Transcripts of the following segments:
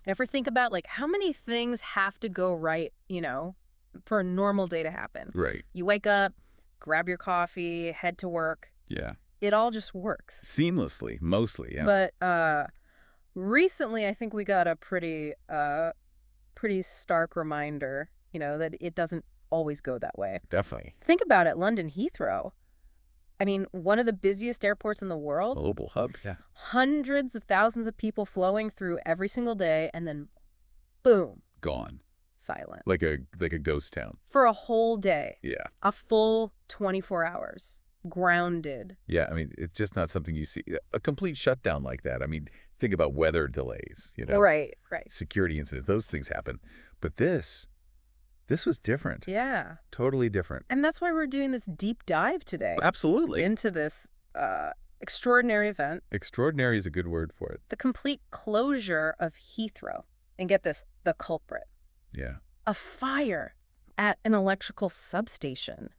Ever think about, like, how many things have to go right, for a normal day to happen? Right. You wake up, grab your coffee, head to work. Yeah. It all just works. Seamlessly, mostly, yeah. But recently, I think we got a pretty stark reminder, that it doesn't always go that way. Definitely. Think about it, London Heathrow. I mean, one of the busiest airports in the world. Global hub, yeah. Hundreds of thousands of people flowing through every single day, and then boom, Gone. silent. Like a ghost town. For a whole day. Yeah. A full 24 hours. Grounded. Yeah, I mean, it's just not something you see. A complete shutdown like that. I mean, think about weather delays, Right. security incidents. Those things happen. But this was different. Yeah. Totally different. And that's why we're doing this deep dive today. Absolutely. Into this extraordinary event. Extraordinary is a good word for it. The complete closure of Heathrow. And get this, the culprit. Yeah. A fire at an electrical substation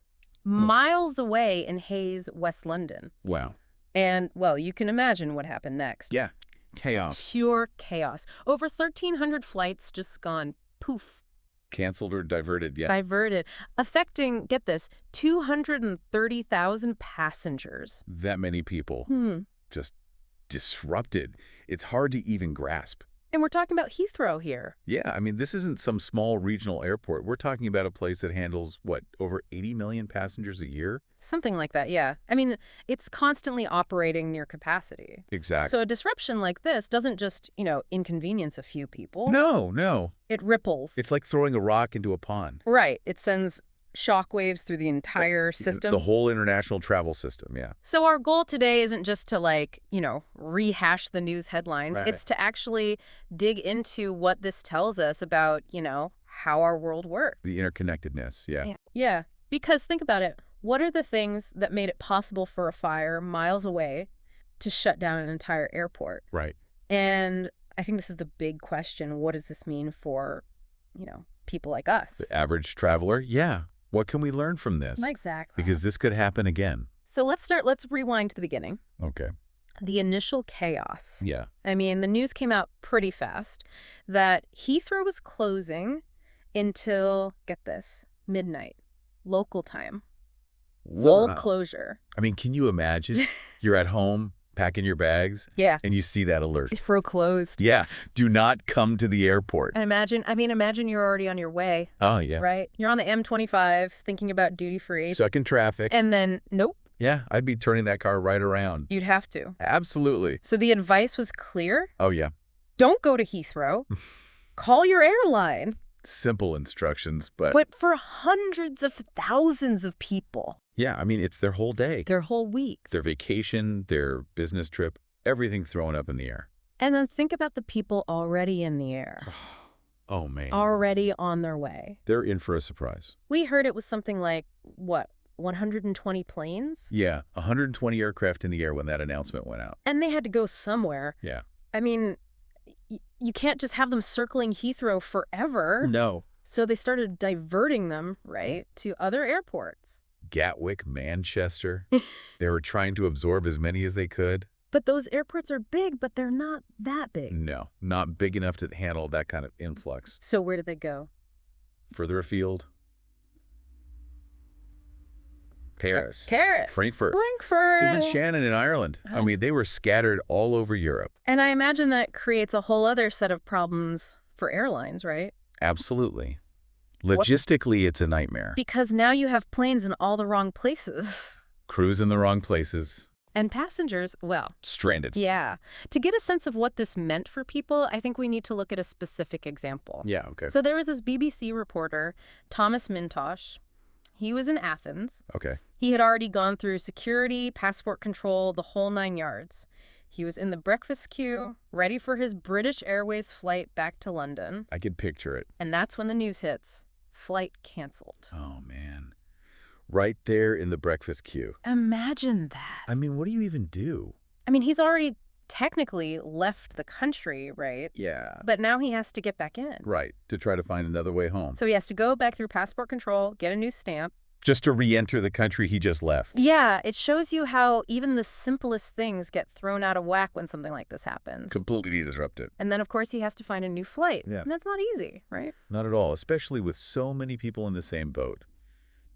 miles away in Hayes, West London. Wow. And, well, you can imagine what happened next. Yeah. Chaos. Pure chaos. Over 1,300 flights just gone poof. Canceled or diverted, yeah. Diverted. Affecting, get this, 230,000 passengers. That many people just disrupted. It's hard to even grasp. And we're talking about Heathrow here. Yeah, I mean, this isn't some small regional airport. We're talking about a place that handles, over 80 million passengers a year? Something like that, yeah. I mean, it's constantly operating near capacity. Exactly. So a disruption like this doesn't just, inconvenience a few people. No. It ripples. It's like throwing a rock into a pond. Right. It sends shockwaves through the entire system. The whole international travel system, yeah. So our goal today isn't just to rehash the news headlines. Right. It's to actually dig into what this tells us about, how our world works. The interconnectedness, yeah. Yeah. Because think about it. What are the things that made it possible for a fire miles away to shut down an entire airport? Right. And I think this is the big question. What does this mean for, people like us? The average traveler, yeah. What can we learn from this? Exactly. Because this could happen again. So let's rewind to the beginning. Okay. The initial chaos. Yeah. I mean, the news came out pretty fast that Heathrow was closing until, get this, midnight, local time. Full closure. I mean, can you imagine? You're at home, packing your bags, and you see that alert. Heathrow closed. Yeah. Do not come to the airport. And imagine you're already on your way. Oh, yeah. Right? You're on the M25 thinking about duty-free. Stuck in traffic. And then, nope. Yeah, I'd be turning that car right around. You'd have to. Absolutely. So the advice was clear. Oh, yeah. Don't go to Heathrow. Call your airline. Simple instructions, but... But for hundreds of thousands of people. Yeah, I mean, it's their whole day. Their whole week. Their vacation, their business trip, everything thrown up in the air. And then think about the people already in the air. Oh, man. Already on their way. They're in for a surprise. We heard it was something like, 120 planes? Yeah, 120 aircraft in the air when that announcement went out. And they had to go somewhere. Yeah. I mean, you can't just have them circling Heathrow forever. No. So they started diverting them, right, to other airports. Gatwick, Manchester. They were trying to absorb as many as they could. But those airports are big, but they're not that big. No, not big enough to handle that kind of influx. So where did they go? Further afield. Paris. Frankfurt. Even Shannon in Ireland. I mean, they were scattered all over Europe. And I imagine that creates a whole other set of problems for airlines, right? Absolutely. Logistically, it's a nightmare. Because now you have planes in all the wrong places. Crews in the wrong places. And passengers, well... stranded. Yeah. To get a sense of what this meant for people, I think we need to look at a specific example. Yeah, okay. So there was this BBC reporter, Thomas Mintosh. He was in Athens. Okay. He had already gone through security, passport control, the whole 9 yards. He was in the breakfast queue, ready for his British Airways flight back to London. I could picture it. And that's when the news hits. Flight canceled. Oh, man. Right there in the breakfast queue. Imagine that. I mean, what do you even do? I mean, he's already technically left the country, right? Yeah. But now he has to get back in. Right, to try to find another way home. So he has to go back through passport control, get a new stamp. Just to re-enter the country he just left. Yeah, it shows you how even the simplest things get thrown out of whack when something like this happens. Completely disrupted. And then, of course, he has to find a new flight. Yeah. And that's not easy, right? Not at all, especially with so many people in the same boat.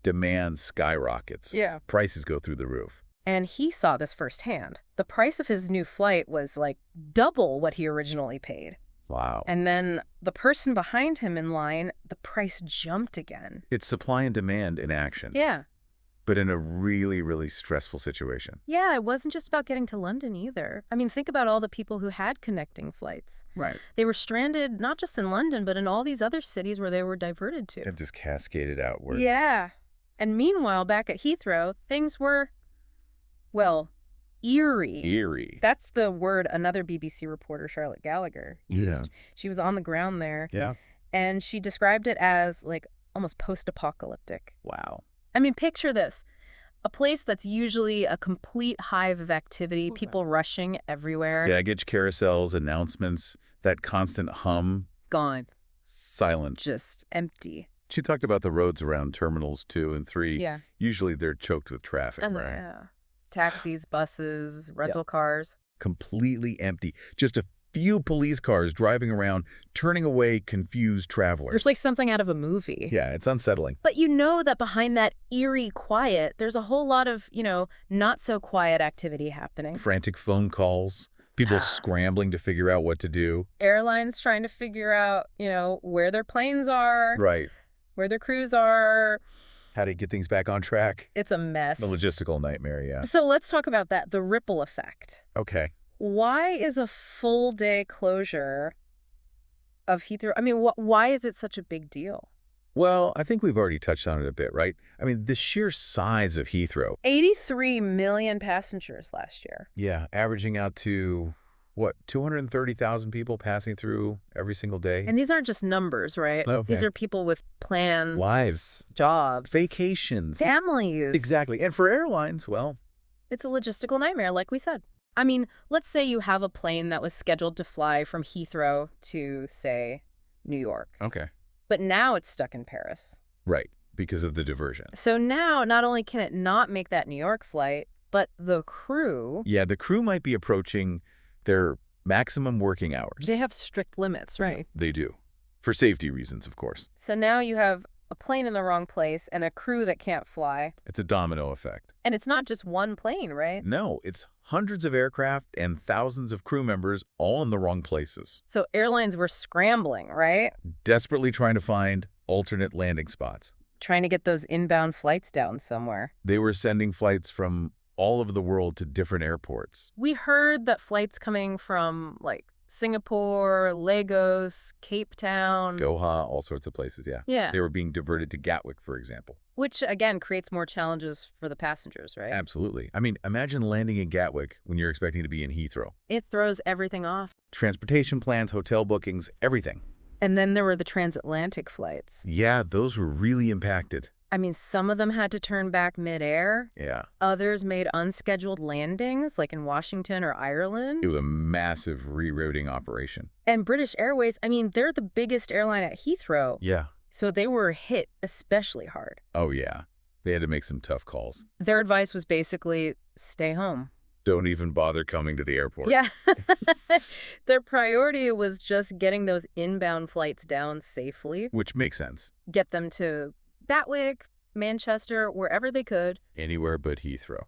Demand skyrockets. Yeah. Prices go through the roof. And he saw this firsthand. The price of his new flight was like double what he originally paid. Wow. And then the person behind him in line, the price jumped again. It's supply and demand in action. Yeah. But in a really, really stressful situation. Yeah, it wasn't just about getting to London either. I mean, think about all the people who had connecting flights. Right. They were stranded not just in London, but in all these other cities where they were diverted to. They've just cascaded outward. Yeah. And meanwhile, back at Heathrow, things were, well, eerie. Eerie. That's the word another BBC reporter, Charlotte Gallagher, used. Yeah. She was on the ground there. Yeah. And she described it as like almost post-apocalyptic. Wow. I mean, picture this. A place that's usually a complete hive of activity, people rushing everywhere. Baggage carousels, announcements, that constant hum. Gone. Silent. Just empty. She talked about the roads around Terminals 2 and 3. Yeah. Usually they're choked with traffic, right? Yeah. Taxis, buses, rental cars. Completely empty. Just a few police cars driving around, turning away confused travelers. There's like something out of a movie. Yeah, it's unsettling. But you know that behind that eerie quiet, there's a whole lot of, not so quiet activity happening. Frantic phone calls, people scrambling to figure out what to do. Airlines trying to figure out, where their planes are. Right. Where their crews are. How to get things back on track. It's a mess. The logistical nightmare, yeah. So let's talk about that, the ripple effect. Okay. Why is a full day closure of Heathrow? I mean, why is it such a big deal? Well, I think we've already touched on it a bit, right? I mean, the sheer size of Heathrow. 83 million passengers last year. Yeah, averaging out to, 230,000 people passing through every single day? And these aren't just numbers, right? Okay. These are people with plans. Lives. Jobs. Vacations. Families. Exactly. And for airlines, well, it's a logistical nightmare, like we said. I mean, let's say you have a plane that was scheduled to fly from Heathrow to, say, New York. okay. But now it's stuck in Paris. Right, because of the diversion. So now, not only can it not make that New York flight, but the crew... Yeah, the crew might be approaching their maximum working hours. They have strict limits, right? They do. For safety reasons, of course. So now you have a plane in the wrong place and a crew that can't fly. It's a domino effect. And it's not just one plane, right? No, it's hundreds of aircraft and thousands of crew members all in the wrong places. So airlines were scrambling, right? Desperately trying to find alternate landing spots. Trying to get those inbound flights down somewhere. They were sending flights from all over the world to different airports. We heard that flights coming from, like, Singapore, Lagos, Cape Town. Doha, all sorts of places, yeah. Yeah. They were being diverted to Gatwick, for example. Which, again, creates more challenges for the passengers, right? Absolutely. I mean, imagine landing in Gatwick when you're expecting to be in Heathrow. It throws everything off. Transportation plans, hotel bookings, everything. And then there were the transatlantic flights. Yeah, those were really impacted. I mean, some of them had to turn back midair. Yeah. Others made unscheduled landings, like in Washington or Ireland. It was a massive rerouting operation. And British Airways, I mean, they're the biggest airline at Heathrow. Yeah. So they were hit especially hard. Oh, yeah. They had to make some tough calls. Their advice was basically, stay home. Don't even bother coming to the airport. Yeah. Their priority was just getting those inbound flights down safely. Which makes sense. Get them to Gatwick, Manchester, wherever they could. Anywhere but Heathrow.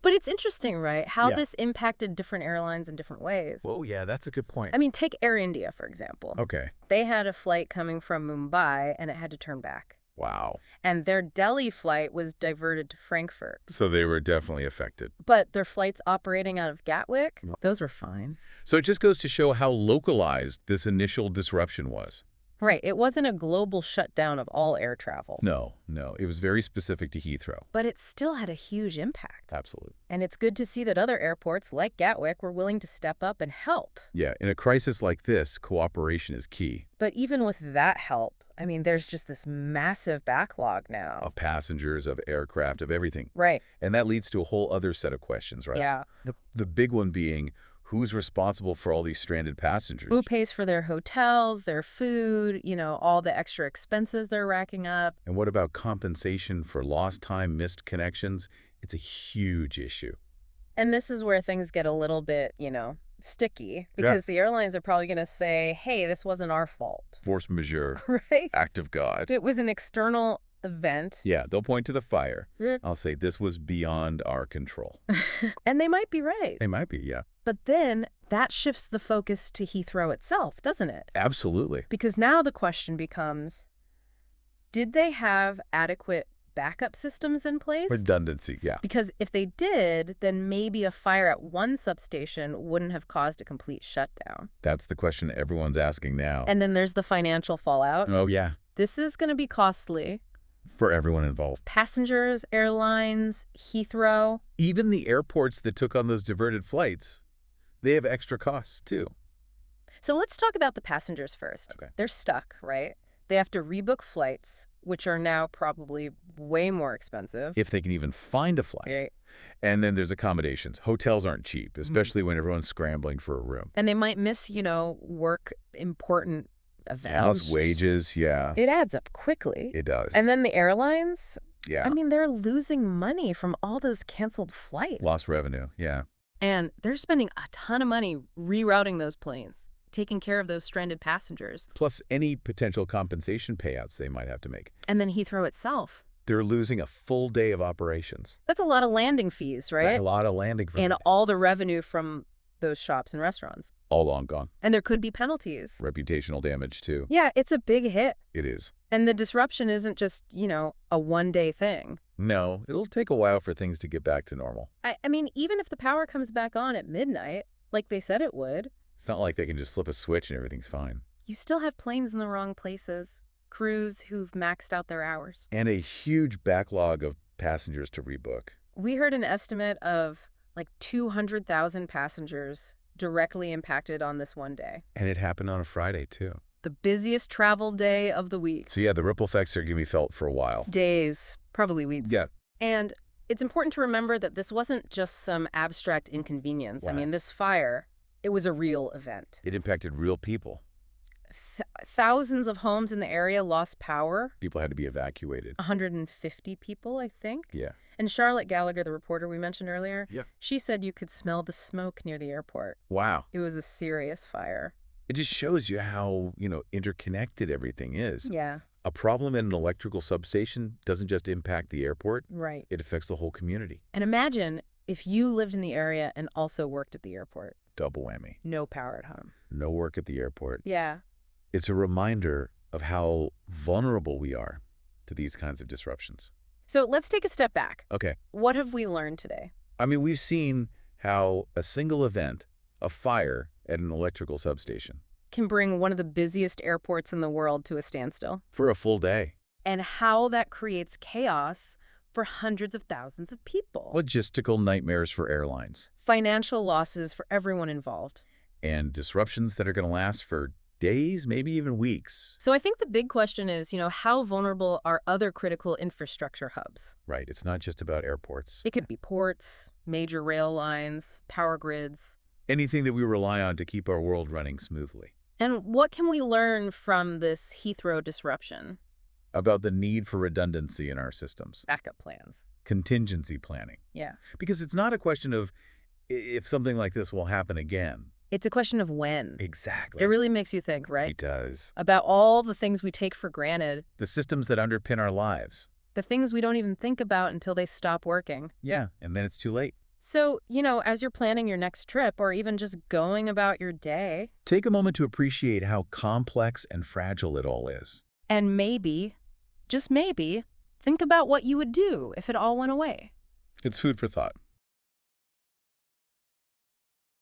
But it's interesting, right? How Yeah. this impacted different airlines in different ways. Whoa, yeah, that's a good point. I mean, take Air India, for example. Okay. They had a flight coming from Mumbai, and it had to turn back. Wow. And their Delhi flight was diverted to Frankfurt. So they were definitely affected. But their flights operating out of Gatwick, those were fine. So it just goes to show how localized this initial disruption was. Right. It wasn't a global shutdown of all air travel. No. It was very specific to Heathrow. But it still had a huge impact. Absolutely. And it's good to see that other airports, like Gatwick, were willing to step up and help. Yeah, in a crisis like this, cooperation is key. But even with that help, I mean, there's just this massive backlog now. Of passengers, of aircraft, of everything. Right. And that leads to a whole other set of questions, right? Yeah. The big one being, Who's responsible for all these stranded passengers? Who pays for their hotels, their food, all the extra expenses they're racking up? And what about compensation for lost time, missed connections? It's a huge issue. And this is where things get a little bit, sticky, because the airlines are probably going to say, hey, this wasn't our fault. Force majeure. Right? Act of God. It was an external event. Yeah, they'll point to the fire. I'll say this was beyond our control. And they might be right. They might be, yeah. But then that shifts the focus to Heathrow itself, doesn't it? Absolutely. Because now the question becomes, did they have adequate backup systems in place? Redundancy, yeah. Because if they did, then maybe a fire at one substation wouldn't have caused a complete shutdown. That's the question everyone's asking now. And then there's the financial fallout. Oh, yeah. This is going to be costly. For everyone involved. Passengers, airlines, Heathrow. Even the airports that took on those diverted flights, they have extra costs, too. So let's talk about the passengers first. Okay. They're stuck, right? They have to rebook flights, which are now probably way more expensive. If they can even find a flight. Right. And then there's accommodations. Hotels aren't cheap, especially when everyone's scrambling for a room. And they might miss, work important events. House wages, yeah. It adds up quickly. It does. And then the airlines, yeah. they're losing money from all those canceled flights. Lost revenue, yeah. And they're spending a ton of money rerouting those planes, taking care of those stranded passengers. Plus any potential compensation payouts they might have to make. And then Heathrow itself. They're losing a full day of operations. That's a lot of landing fees, right? A lot of landing fees. And all the revenue from those shops and restaurants. All long gone. And there could be penalties. Reputational damage, too. Yeah, it's a big hit. It is. And the disruption isn't just, a one-day thing. No, it'll take a while for things to get back to normal. Even if the power comes back on at midnight, like they said it would. It's not like they can just flip a switch and everything's fine. You still have planes in the wrong places, crews who've maxed out their hours. And a huge backlog of passengers to rebook. We heard an estimate of 200,000 passengers directly impacted on this one day. And it happened on a Friday, too. The busiest travel day of the week. So yeah, the ripple effects are going to be felt for a while. Days, probably weeks. Yeah. And it's important to remember that this wasn't just some abstract inconvenience. Wow. This fire, it was a real event. It impacted real people. Thousands of homes in the area lost power. People had to be evacuated. 150 people, I think. Yeah. And Charlotte Gallagher, the reporter we mentioned earlier, yeah. She said you could smell the smoke near the airport. Wow. It was a serious fire. It just shows you how, interconnected everything is. Yeah. A problem in an electrical substation doesn't just impact the airport. Right. It affects the whole community. And imagine if you lived in the area and also worked at the airport. Double whammy. No power at home. No work at the airport. Yeah. It's a reminder of how vulnerable we are to these kinds of disruptions. So let's take a step back. Okay. What have we learned today? We've seen how a single event, a fire at an electrical substation, can bring one of the busiest airports in the world to a standstill. For a full day. And how that creates chaos for hundreds of thousands of people. Logistical nightmares for airlines. Financial losses for everyone involved. And disruptions that are going to last for days, maybe even weeks. So I think the big question is, how vulnerable are other critical infrastructure hubs? Right. It's not just about airports. It could be ports, major rail lines, power grids. Anything that we rely on to keep our world running smoothly. And what can we learn from this Heathrow disruption? About the need for redundancy in our systems. Backup plans. Contingency planning. Yeah. Because it's not a question of if something like this will happen again. It's a question of when. Exactly. It really makes you think, right? It does. About all the things we take for granted. The systems that underpin our lives. The things we don't even think about until they stop working. Yeah, and then it's too late. So, as you're planning your next trip or even just going about your day, take a moment to appreciate how complex and fragile it all is. And maybe, just maybe, think about what you would do if it all went away. It's food for thought.